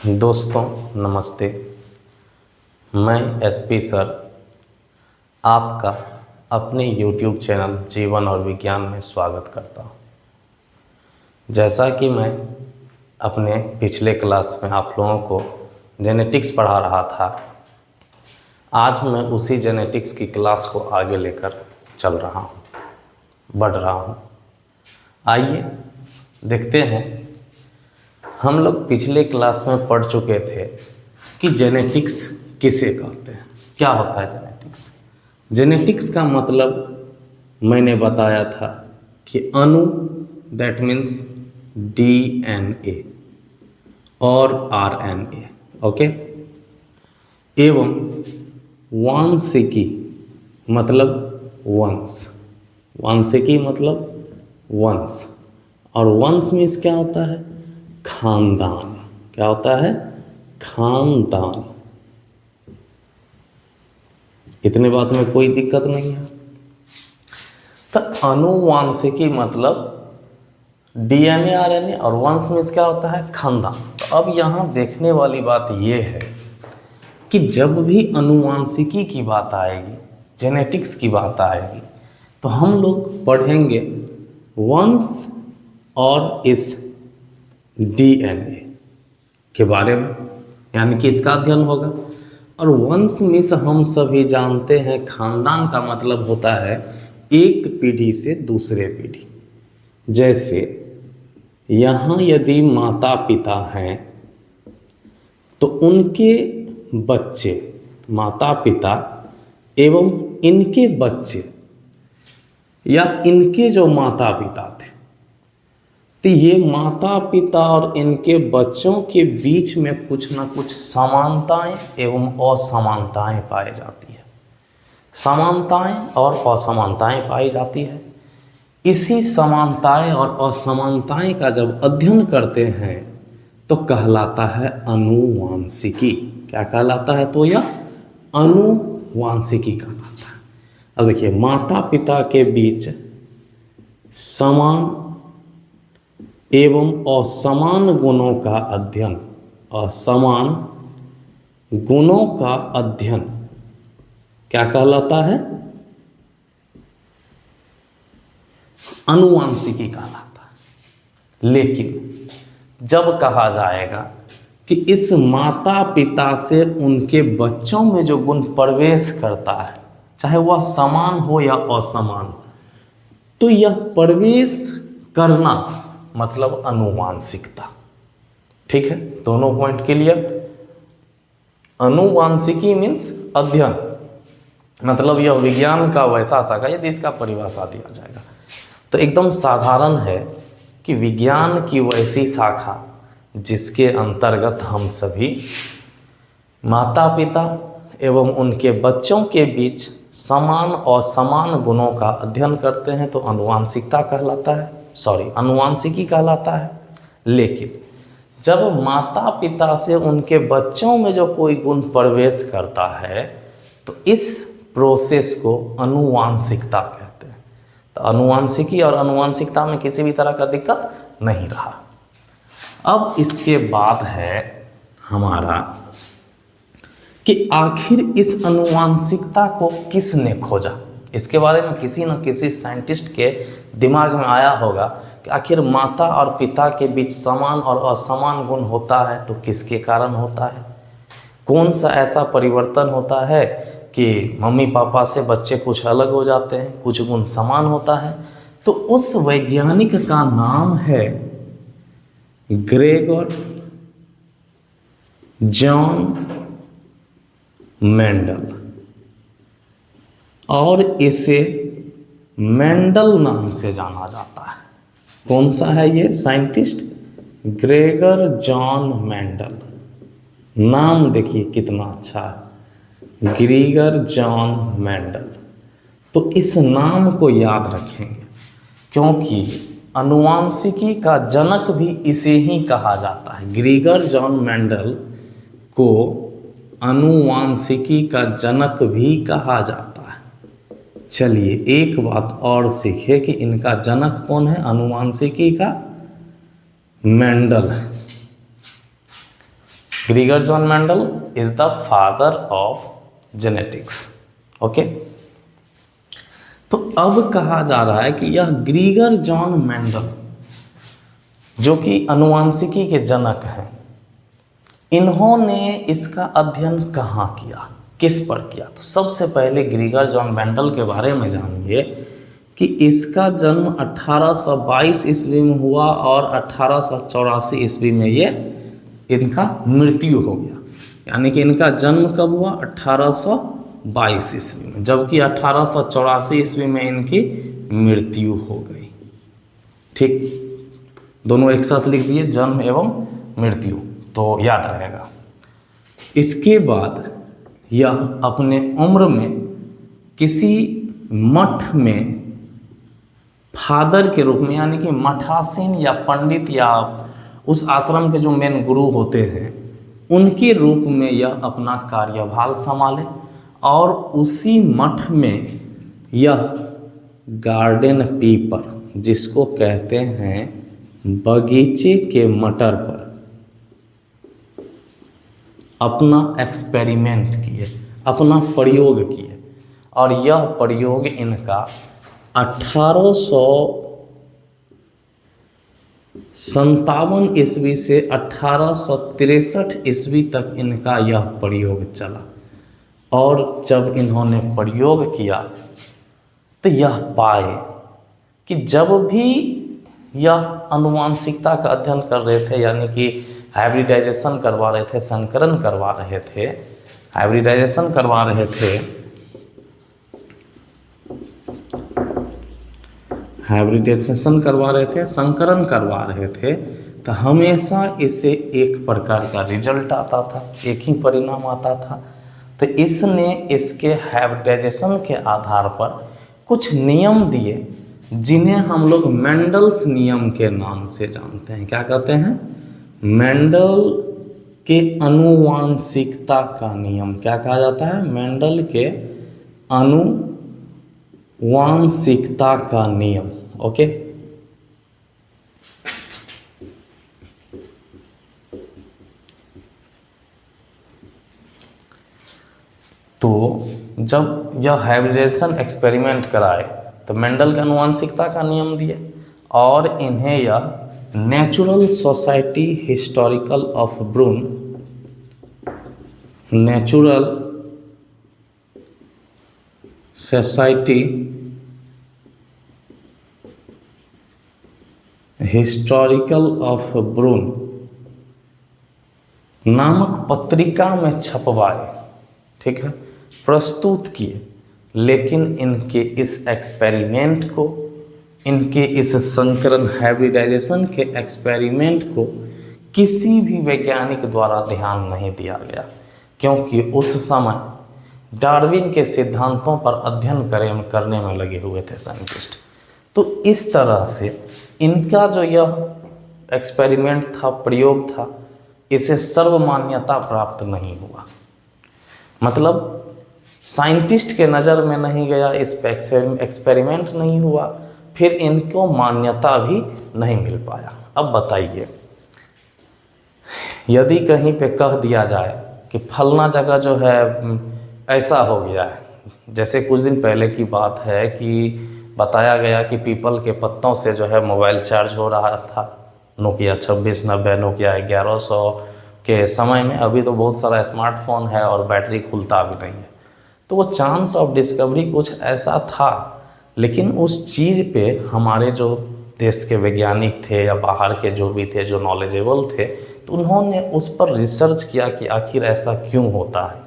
दोस्तों नमस्ते। मैं एसपी सर आपका अपने YouTube चैनल जीवन और विज्ञान में स्वागत करता हूँ। जैसा कि मैं अपने पिछले क्लास में आप लोगों को जेनेटिक्स पढ़ा रहा था, आज मैं उसी जेनेटिक्स की क्लास को आगे लेकर चल रहा हूँ, बढ़ रहा हूँ। आइए देखते हैं। हम लोग पिछले क्लास में पढ़ चुके थे कि जेनेटिक्स किसे कहते हैं, क्या होता है जेनेटिक्स। जेनेटिक्स का मतलब मैंने बताया था कि अणु, दैट मीन्स डीएनए और आरएनए, ओके, एवं वांशिकी मतलब वंश, वांशिकी मतलब वंश, और वंश मीन्स क्या होता है, खानदान। क्या होता है, खानदान। इतने बात में कोई दिक्कत नहीं है। तो अनुवांशिकी मतलब डीएनए आरएनए, और वंश मीन्स क्या होता है, खानदान। तो अब यहाँ देखने वाली बात यह है कि जब भी अनुवांशिकी की बात आएगी, जेनेटिक्स की बात आएगी, तो हम लोग पढ़ेंगे वंश और इस डीएनए के बारे में, यानी कि इसका अध्ययन होगा। और वंश मीन्स हम सभी जानते हैं, खानदान का मतलब होता है एक पीढ़ी से दूसरे पीढ़ी। जैसे यहाँ यदि माता पिता हैं तो उनके बच्चे, माता पिता एवं इनके बच्चे या इनके जो माता पिता थे, तो ये माता पिता और इनके बच्चों के बीच में कुछ ना कुछ समानताएं एवं असमानताएं पाई जाती है। समानताएं और असमानताएं पाई जाती है। इसी समानताएं और असमानताएं का जब अध्ययन करते हैं तो कहलाता है अनुवांशिकी। क्या कहलाता है, तो यह अनुवांशिकी कहलाता है। अब देखिए, माता पिता के बीच समान एवं असमान गुणों का अध्ययन, असमान गुणों का अध्ययन क्या कहलाता है, अनुवांशिकी कहलाता है। लेकिन जब कहा जाएगा कि इस माता पिता से उनके बच्चों में जो गुण प्रवेश करता है, चाहे वह समान हो या असमान, तो यह प्रवेश करना मतलब अनुवांशिकता। ठीक है, दोनों पॉइंट क्लियर। अनुवांशिकी मीन्स अध्ययन, मतलब यह विज्ञान का वैसा शाखा, यदि इसका परिभाषा दिया जाएगा तो एकदम साधारण है कि विज्ञान की वैसी शाखा जिसके अंतर्गत हम सभी माता पिता एवं उनके बच्चों के बीच समान और समान गुणों का अध्ययन करते हैं तो अनुवांशिकता कहलाता है, अनुवांशिकी कहलाता है। लेकिन जब माता पिता से उनके बच्चों में जो कोई गुण प्रवेश करता है तो इस प्रोसेस को अनुवांशिकता कहते हैं। तो अनुवांशिकी और अनुवांशिकता में किसी भी तरह का दिक्कत नहीं रहा। अब इसके बाद है हमारा कि आखिर इस अनुवांशिकता को किसने खोजा। इसके बारे में किसी न किसी साइंटिस्ट के दिमाग में आया होगा कि आखिर माता और पिता के बीच समान और असमान गुण होता है तो किसके कारण होता है, कौन सा ऐसा परिवर्तन होता है कि मम्मी पापा से बच्चे कुछ अलग हो जाते हैं, कुछ गुण समान होता है। तो उस वैज्ञानिक का नाम है ग्रेगर जॉन मेंडल, और इसे मेंडल नाम से जाना जाता है। कौन सा है ये साइंटिस्ट, ग्रेगर जॉन मेंडल। नाम देखिए कितना अच्छा है, ग्रेगर जॉन मेंडल। तो इस नाम को याद रखेंगे क्योंकि अनुवांशिकी का जनक भी इसे ही कहा जाता है। ग्रेगर जॉन मेंडल को अनुवांशिकी का जनक भी कहा जाता है। चलिए एक बात और सीखे कि इनका जनक कौन है, अनुवांशिकी का, मेंडल है। ग्रीगर John Mendel is the father of genetics. Okay, तो अब कहा जा रहा है कि यह ग्रीगर जॉन मेंडल जो कि आनुवांशिकी के जनक हैं, इन्होंने इसका अध्ययन कहाँ किया, किस पर किया? तो सबसे पहले ग्रीगर जॉन मेंडल के बारे में जानिए कि इसका जन्म 1822 ईस्वी में हुआ और 1884 ईस्वी में ये इनका मृत्यु हो गया। यानी कि इनका जन्म कब हुआ? 1822 ईस्वी में, जबकि 1884 ईस्वी में इनकी मृत्यु हो गई। ठीक, दोनों एक साथ लिख दिए, जन्म एवं मृत्यु, तो याद रहेगा। इसके बाद यह अपने उम्र में किसी मठ में फादर के रूप में, यानी कि मठासीन या पंडित या उस आश्रम के जो मेन गुरु होते हैं उनके रूप में यह अपना कार्यभार संभाले, और उसी मठ में यह गार्डन पीपर, जिसको कहते हैं बगीचे के मटर पर, अपना एक्सपेरिमेंट किए, अपना प्रयोग किए। और यह प्रयोग इनका 1857 ईस्वी से 1863 ईस्वी तक इनका यह प्रयोग चला। और जब इन्होंने प्रयोग किया तो यह पाए कि जब भी यह आनुवांशिकता का अध्ययन कर रहे थे, यानी कि हाइब्रिडाइजेशन करवा रहे थे, संकरण करवा रहे थे, हाइब्रिडाइजेशन करवा रहे थे, हाइब्रिडाइजेशन करवा रहे थे, संकरण करवा रहे थे, तो हमेशा इससे एक प्रकार का रिजल्ट आता था, एक ही परिणाम आता था। तो इसने इसके हाइब्रिडाइजेशन के आधार पर कुछ नियम दिए, जिन्हें हम लोग मेंडल्स नियम के नाम से जानते हैं। क्या कहते हैं? मेंडल के आनुवांशिकता का नियम। क्या कहा जाता है? मेंडल के आनुवांशिकता का नियम। ओके, तो जब यह हाइब्रिडाइजेशन एक्सपेरिमेंट कराए तो मेंडल के आनुवांशिकता का नियम दिए, और इन्हें यह natural society historical of Brunn, natural society historical of Brunn नामक पत्रिका में छपवाए। ठीक है, प्रस्तुत किए। लेकिन इनके इस एक्सपेरिमेंट को, इनके इस संकरण हाइब्रिडाइजेशन के एक्सपेरिमेंट को किसी भी वैज्ञानिक द्वारा ध्यान नहीं दिया गया, क्योंकि उस समय डार्विन के सिद्धांतों पर अध्ययन करने में लगे हुए थे साइंटिस्ट। तो इस तरह से इनका जो यह एक्सपेरिमेंट था, प्रयोग था, इसे सर्वमान्यता प्राप्त नहीं हुआ। मतलब साइंटिस्ट के नज़र में नहीं गया, इस पे एक्सपेरिमेंट नहीं हुआ, फिर इनको मान्यता भी नहीं मिल पाया। अब बताइए, यदि कहीं पे कह दिया जाए कि फलना जगह जो है ऐसा हो गया है, जैसे कुछ दिन पहले की बात है कि बताया गया कि पीपल के पत्तों से जो है मोबाइल चार्ज हो रहा था, नोकिया 2690, नोकिया 1100 के समय में। अभी तो बहुत सारा स्मार्टफोन है और बैटरी खुलता भी नहीं है। तो वो चांस ऑफ डिस्कवरी कुछ ऐसा था, लेकिन उस चीज़ पे हमारे जो देश के वैज्ञानिक थे या बाहर के जो भी थे, जो नॉलेजेबल थे, तो उन्होंने उस पर रिसर्च किया कि आखिर ऐसा क्यों होता है,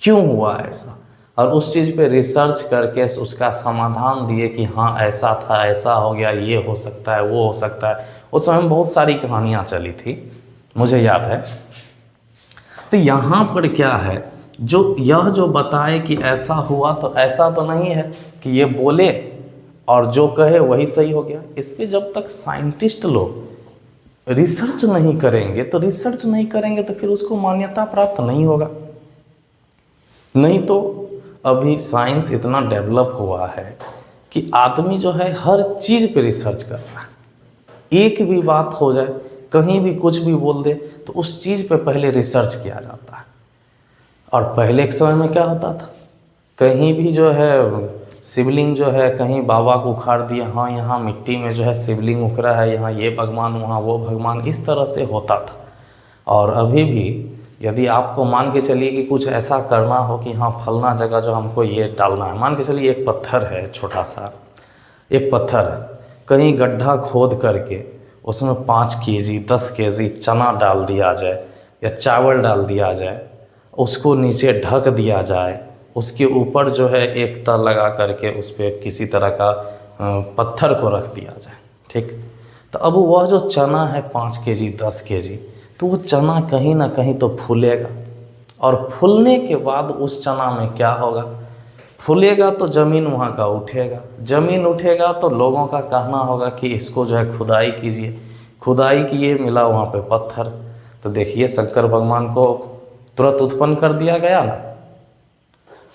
क्यों हुआ ऐसा, और उस चीज़ पे रिसर्च करके उसका समाधान दिए कि हाँ ऐसा था, ऐसा हो गया, ये हो सकता है, वो हो सकता है। उस समय में बहुत सारी कहानियाँ चली थी, मुझे याद है। तो यहाँ पर क्या है, यह जो बताए कि ऐसा हुआ, तो ऐसा तो नहीं है कि ये बोले और जो कहे वही सही हो गया। इस पे जब तक साइंटिस्ट लोग रिसर्च नहीं करेंगे तो फिर उसको मान्यता प्राप्त नहीं होगा। नहीं तो अभी साइंस इतना डेवलप हुआ है कि आदमी जो है हर चीज़ पे रिसर्च कर रहा है। एक भी बात हो जाए कहीं भी कुछ भी बोल दे तो उस चीज़ पे पहले रिसर्च किया जाता है। और पहले के समय में क्या होता था, कहीं भी जो है शिवलिंग जो है कहीं बाबा को उखाड़ दिया, हाँ यहाँ मिट्टी में जो है शिवलिंग उखड़ा है, यहाँ ये भगवान वहाँ वो भगवान, इस तरह से होता था। और अभी भी यदि आपको मान के चलिए कि कुछ ऐसा करना हो कि हाँ फलना जगह जो हमको ये डालना है, मान के चलिए एक पत्थर है, छोटा सा एक पत्थर है, कहीं गड्ढा खोद करके उसमें 5 केजी 10 केजी चना डाल दिया जाए या चावल डाल दिया जाए, उसको नीचे ढक दिया जाए, उसके ऊपर जो है एक तल लगा करके उस पर किसी तरह का पत्थर को रख दिया जाए, ठीक। तो अब वह जो चना है 5 केजी 10 केजी, तो वो चना कहीं ना कहीं तो फूलेगा, और फूलने के बाद उस चना में क्या होगा, फूलेगा तो ज़मीन वहाँ का उठेगा, ज़मीन उठेगा तो लोगों का कहना होगा कि इसको जो है खुदाई कीजिए, खुदाई किए मिला वहाँ पे पत्थर, तो देखिए शंकर भगवान को तुरंत उत्पन्न कर दिया गया ना।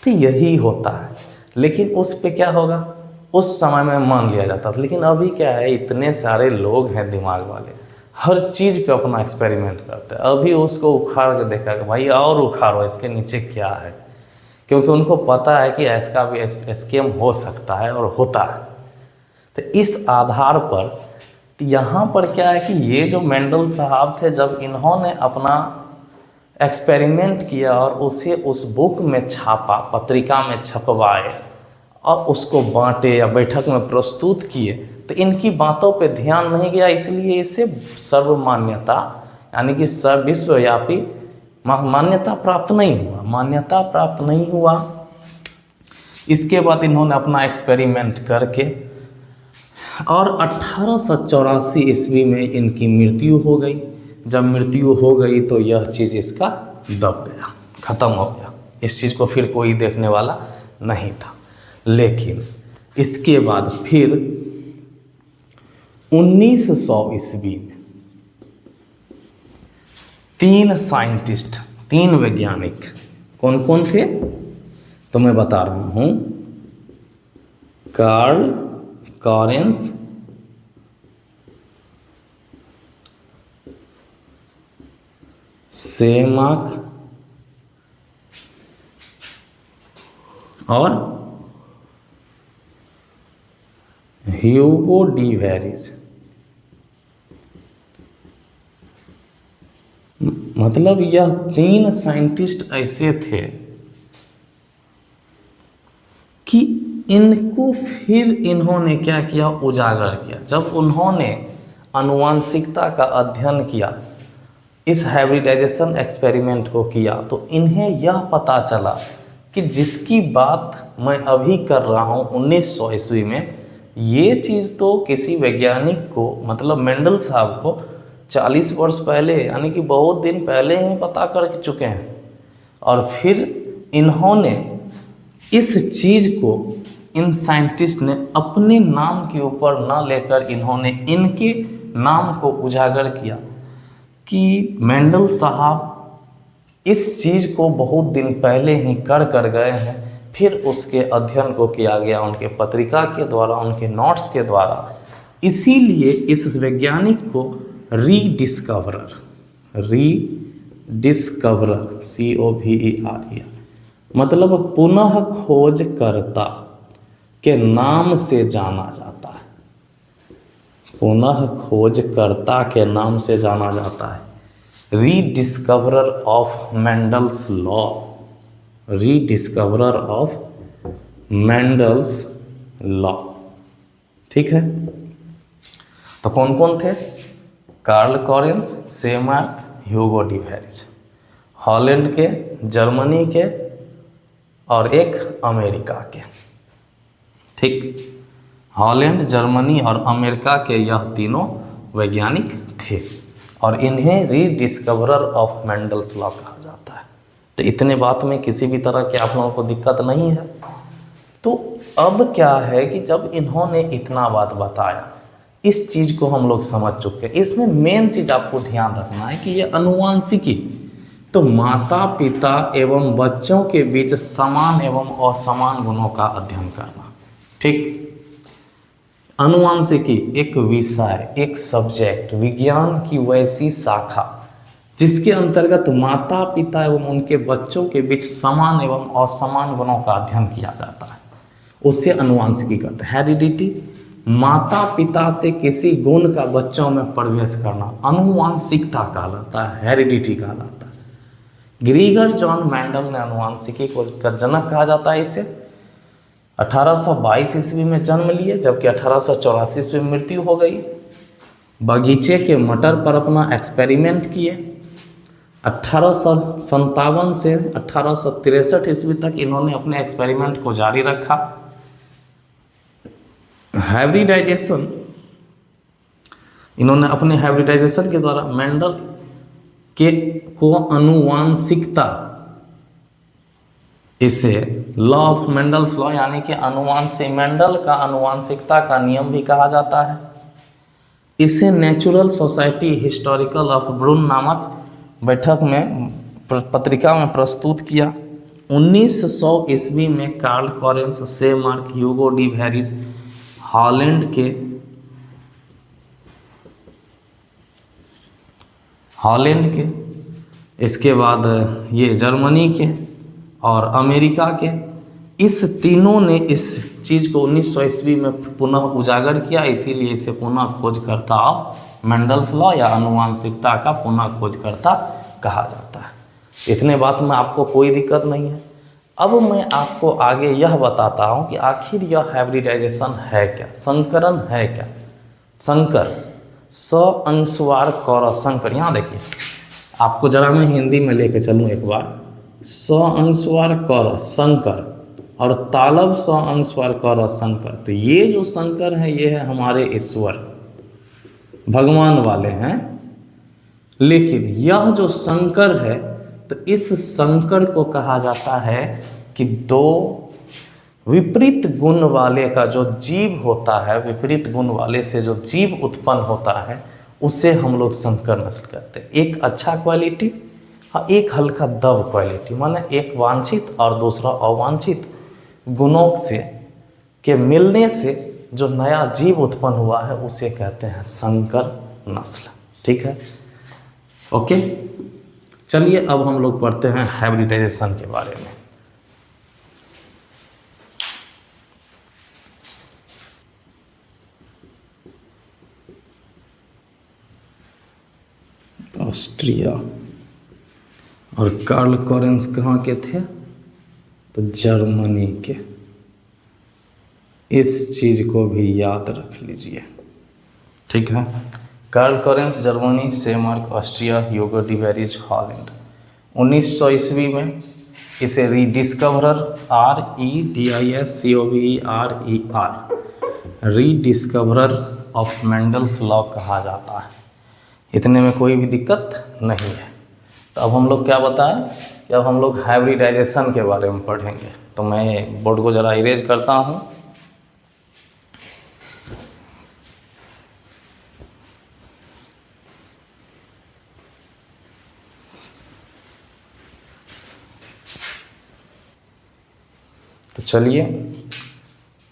तो यही होता है, लेकिन उस पे क्या होगा, उस समय में मान लिया जाता था। लेकिन अभी क्या है, इतने सारे लोग हैं दिमाग वाले, हर चीज़ पे अपना एक्सपेरिमेंट करते हैं। अभी उसको उखाड़ के देखा कि भाई और उखाड़ो, इसके नीचे क्या है, क्योंकि उनको पता है कि इसका भी स्कैम हो सकता है और होता है। तो इस आधार पर यहाँ पर क्या है कि ये जो मेंडल साहब थे, जब इन्होंने अपना एक्सपेरिमेंट किया और उसे उस बुक में छापा, पत्रिका में छपवाए और उसको बांटे या बैठक में प्रस्तुत किए, तो इनकी बातों पे ध्यान नहीं गया, इसलिए इसे सर्वमान्यता यानी कि सर्व विश्वव्यापी मान्यता प्राप्त नहीं हुआ, मान्यता प्राप्त नहीं हुआ। इसके बाद इन्होंने अपना एक्सपेरिमेंट करके और 1884 ईस्वी में इनकी मृत्यु हो गई। जब मृत्यु हो गई तो यह चीज़ इसका दब गया, ख़त्म हो गया, इस चीज़ को फिर कोई देखने वाला नहीं था। लेकिन इसके बाद फिर 1900 ईस्वी में 3 साइंटिस्ट, 3 वैज्ञानिक, कौन कौन थे तो मैं बता रहा हूँ, कार्ल कॉरेंस, सेमाक और ह्यूगो डी वेरिज। मतलब यह 3 साइंटिस्ट ऐसे थे कि इनको फिर इन्होंने क्या किया, उजागर किया। जब उन्होंने आनुवांशिकता का अध्ययन किया, इस हाइब्रिडाइजेशन एक्सपेरिमेंट को किया, तो इन्हें यह पता चला कि जिसकी बात मैं अभी कर रहा हूँ 1900 ईस्वी में, ये चीज़ तो किसी वैज्ञानिक को, मतलब मेंडल साहब को 40 वर्ष पहले यानी कि बहुत दिन पहले ही पता कर चुके हैं। और फिर इन्होंने इस चीज़ को, इन साइंटिस्ट ने अपने नाम के ऊपर न लेकर इन्होंने इनके नाम को उजागर किया कि मेंडल साहब इस चीज़ को बहुत दिन पहले ही कर गए हैं। फिर उसके अध्ययन को किया गया उनके पत्रिका के द्वारा, उनके नोट्स के द्वारा। इसीलिए इस वैज्ञानिक को रीडिस्कवरर COVER मतलब पुनः खोजकर्ता के नाम से जाना जाता है, पुनः खोजकर्ता के नाम से जाना जाता है। Rediscoverer of Mendel's law, rediscoverer of Mendel's law, ठीक है। तो कौन कौन थे, कार्ल कॉरेंस, सेमाक, ह्यूगो डी वेरिज, हॉलैंड के, जर्मनी के और एक अमेरिका के, ठीक। हॉलैंड, जर्मनी और अमेरिका के यह तीनों वैज्ञानिक थे और इन्हें रीडिस्कवरर ऑफ मेंडल्स लॉ कहा जाता है। तो इतने बात में किसी भी तरह के आप लोगों को दिक्कत नहीं है। तो अब क्या है कि जब इन्होंने इतना बात बताया, इस चीज़ को हम लोग समझ चुके हैं। इसमें मेन चीज़ आपको ध्यान रखना है कि ये अनुवांशिकी, तो माता पिता एवं बच्चों के बीच समान एवं असमान गुणों का अध्ययन करना, ठीक। अनुवांशिकी एक विषय, एक सब्जेक्ट, विज्ञान की वैसी शाखा जिसके अंतर्गत माता पिता एवं उनके बच्चों के बीच समान एवं असमान गुणों का अध्ययन किया जाता है, उससे अनुवांशिकी कहते हैं। हेरिडिटी, माता पिता से किसी गुण का बच्चों में प्रवेश करना अनुवांशिकता कहलाता है, हेरिडिटी कहलाता है। ग्रीगर जॉन मेंडल ने अनुवांशिकी को का जनक कहा जाता है। इसे 1822 ईस्वी में जन्म लिए, जबकि 1884 ईस्वी में मृत्यु हो गई। बगीचे के मटर पर अपना एक्सपेरिमेंट किए। 1857 से 1863 ईस्वी तक इन्होंने अपने एक्सपेरिमेंट को जारी रखा। हाइब्रिडाइजेशन, इन्होंने अपने हाइब्रिडाइजेशन के द्वारा मेंडल के को अनुवांशिकता, इसे लॉ ऑफ मेंडल्स लॉ यानी कि अनुवांशिक, मेंडल का अनुवांशिकता का नियम भी कहा जाता है। इसे natural society historical of Brunn नामक बैठक में पत्रिका में प्रस्तुत किया। 1900 ईस्वी में कार्ल कॉरेंस, से मार्क, ह्यूगो डी वेरिज हॉलैंड के, इसके बाद ये जर्मनी के और अमेरिका के, इस तीनों ने इस चीज़ को 1900 ईस्वी में पुनः उजागर किया। इसीलिए इसे पुनः खोजकर्ता ऑफ मेंडल्स लॉ या अनुवांशिकता का पुनः खोजकर्ता कहा जाता है। इतने बात में आपको कोई दिक्कत नहीं है। अब मैं आपको आगे यह बताता हूँ कि आखिर यह हाइब्रिडाइजेशन है क्या, संकरण है क्या। संकर, स अनुस्वार कर संकर, यहाँ देखिए आपको जरा मैं हिंदी में लेके चलूँ एक बार। स अनुस्वार कर संकर और तालब स अनुस्वार कर संकर। तो ये जो संकर है ये है हमारे ईश्वर भगवान वाले हैं। लेकिन यह जो संकर है तो इस संकर को कहा जाता है कि दो विपरीत गुण वाले का जो जीव होता है, विपरीत गुण वाले से जो जीव उत्पन्न होता है उसे हम लोग संकर नस्ल कहते हैं। एक अच्छा क्वालिटी और एक हल्का दब क्वालिटी, माने एक वांछित और दूसरा अवांछित गुणों से के मिलने से जो नया जीव उत्पन्न हुआ है उसे कहते हैं संकर नस्ल। ठीक है, ओके। चलिए अब हम लोग पढ़ते हैं हाइब्रिडाइजेशन के बारे में। ऑस्ट्रिया और कार्ल कॉरेंस कहाँ के थे? तो जर्मनी के। इस चीज़ को भी याद रख लीजिए, ठीक है। कार्ल कॉरेंस जर्मनी, से मार्क ऑस्ट्रिया, ह्यूगो डी वेरिज हॉलैंड। 1900 ईस्वी में इसे रीडिस्कवरर, REDISCOVERER, रीडिस्कवरर ऑफ मेंडल्स लॉ कहा जाता है। इतने में कोई भी दिक्कत नहीं है। तो अब हम लोग क्या बताएं कि अब हम लोग हाइब्रिडाइजेशन के बारे में पढ़ेंगे। तो मैं बोर्ड को ज़रा इरेज करता हूँ। तो चलिए,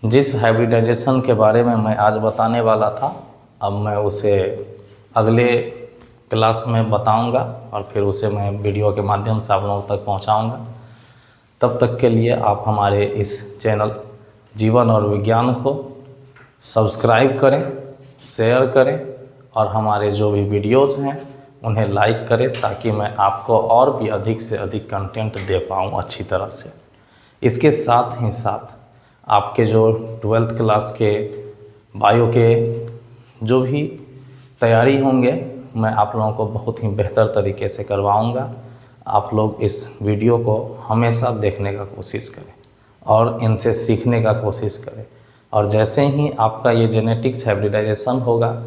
जिस हाइब्रिडाइजेशन के बारे में मैं आज बताने वाला था, अब मैं उसे अगले क्लास में बताऊंगा और फिर उसे मैं वीडियो के माध्यम से आप लोगों तक पहुंचाऊंगा। तब तक के लिए आप हमारे इस चैनल जीवन और विज्ञान को सब्सक्राइब करें, शेयर करें और हमारे जो भी वीडियोज़ हैं उन्हें लाइक करें, ताकि मैं आपको और भी अधिक से अधिक कंटेंट दे पाऊँ अच्छी तरह से। इसके साथ ही साथ आपके जो 12th क्लास के बायो के जो भी तैयारी होंगे, मैं आप लोगों को बहुत ही बेहतर तरीके से करवाऊंगा। आप लोग इस वीडियो को हमेशा देखने का कोशिश करें और इनसे सीखने का कोशिश करें। और जैसे ही आपका ये जेनेटिक्स हाइब्रिडाइजेशन होगा,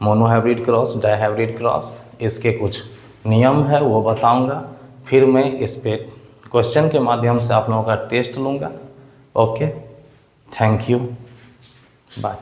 monohybrid cross, dihybrid cross, इसके कुछ नियम है वो बताऊंगा। फिर मैं इस पे क्वेश्चन के माध्यम से आप लोगों का टेस्ट लूँगा। Okay, thank you, bye.